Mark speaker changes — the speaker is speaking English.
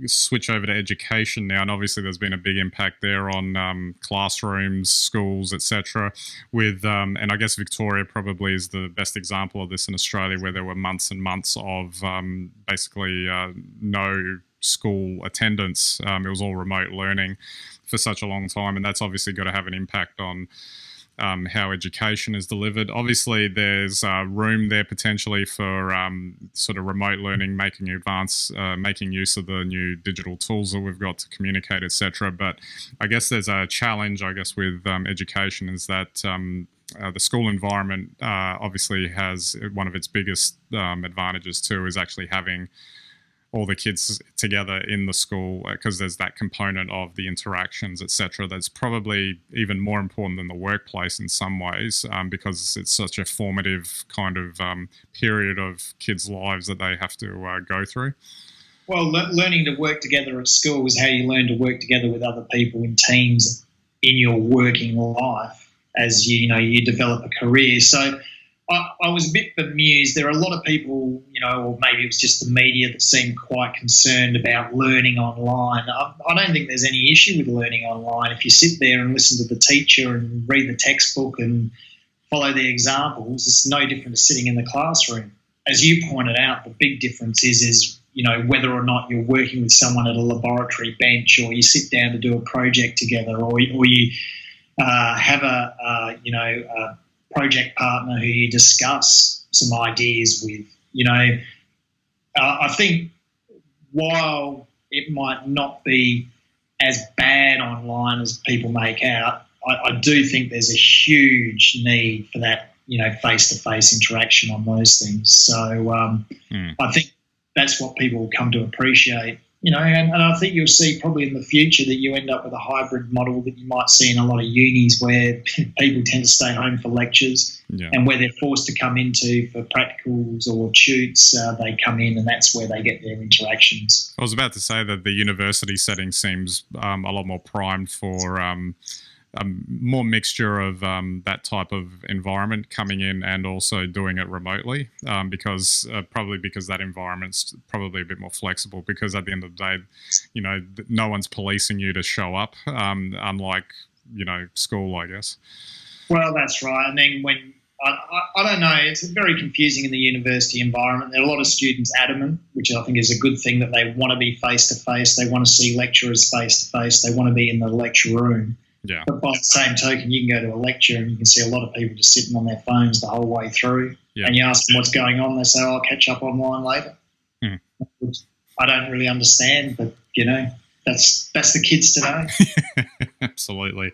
Speaker 1: switch over to education now, and obviously there's been a big impact there on classrooms, schools, etc. With and I guess Victoria probably is the best example of this in Australia, where there were months and months of basically no school attendance. It was all remote learning for such a long time, and that's obviously got to have an impact on how education is delivered. Obviously, there's room there potentially for sort of remote learning, making use of the new digital tools that we've got to communicate, etc. But I guess there's a challenge, I guess, with education is that the school environment obviously has one of its biggest advantages too, is actually having all the kids together in the school, because there's that component of the interactions, etc. That's probably even more important than the workplace in some ways, because it's such a formative kind of period of kids' lives that they have to go through.
Speaker 2: Well, learning to work together at school is how you learn to work together with other people in teams in your working life as you develop a career. So I was a bit bemused. There are a lot of people, or maybe it was just the media, that seemed quite concerned about learning online. I don't think there's any issue with learning online. If you sit there and listen to the teacher and read the textbook and follow the examples, it's no different to sitting in the classroom. As you pointed out, the big difference is whether or not you're working with someone at a laboratory bench, or you sit down to do a project together, or you have a project partner who you discuss some ideas with. I think while it might not be as bad online as people make out, I do think there's a huge need for that, face-to-face interaction on those things. So I think that's what people will come to appreciate. And I think you'll see probably in the future that you end up with a hybrid model that you might see in a lot of unis, where people tend to stay home for lectures, and where they're forced to come into for practicals or tutes, they come in, and that's where they get their interactions.
Speaker 1: I was about to say that the university setting seems a lot more primed for more mixture of that type of environment coming in, and also doing it remotely, because that environment's probably a bit more flexible, because at the end of the day, no one's policing you to show up, unlike, school, I guess.
Speaker 2: Well, that's right. I mean, I don't know, it's very confusing in the university environment. There are a lot of students adamant, which I think is a good thing, that they want to be face-to-face, they want to see lecturers face-to-face, they want to be in the lecture room.
Speaker 1: Yeah.
Speaker 2: But by the same token, you can go to a lecture and you can see a lot of people just sitting on their phones the whole way through. Yeah. And you ask them what's going on, they say, I'll catch up online later. I don't really understand, but, that's the kids today.
Speaker 1: Absolutely.